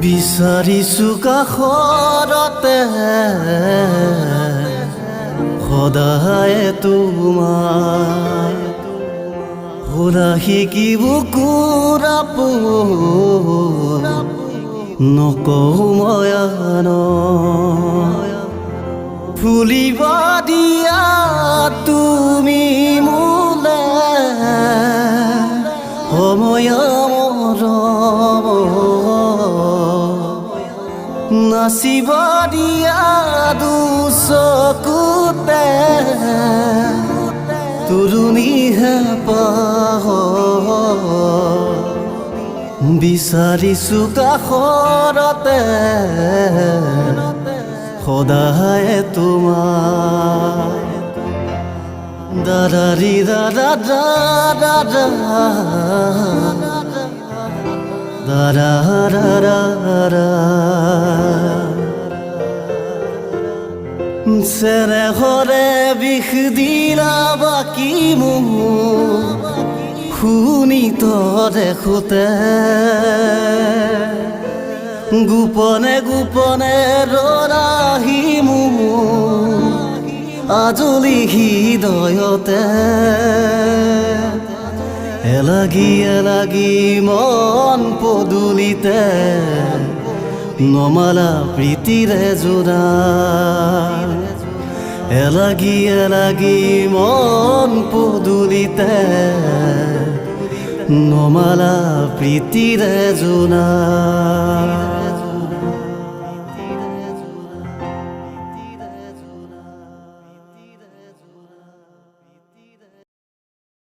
বিচাৰিছো কাষৰতে সদায় তোমাৰ সুৰা শিকিব কুৰাপো নকওঁ মই ফুলিব দিয়া তুমি মোলে সময় নাচিব দিয়া দুচকুতে তুৰুণিহে পাহ বিচাৰিছো কাষৰতে সদায় তোমাৰ দাদাৰি দাদা দাদা দাদা দাদা চেৰে হৰে বিষ দিলা বাকী মোৰ শুনি দেখোতে গোপনে গোপনে ৰৰাহি মোৰ আজলি হৃদয়তে এলাগি এলাগি মন পদূলিতে নমালা প্ৰীতিৰে জোৰা এলাগি এলাগি মন পদূলিতে নমালা প্ৰীতিৰে জোৰা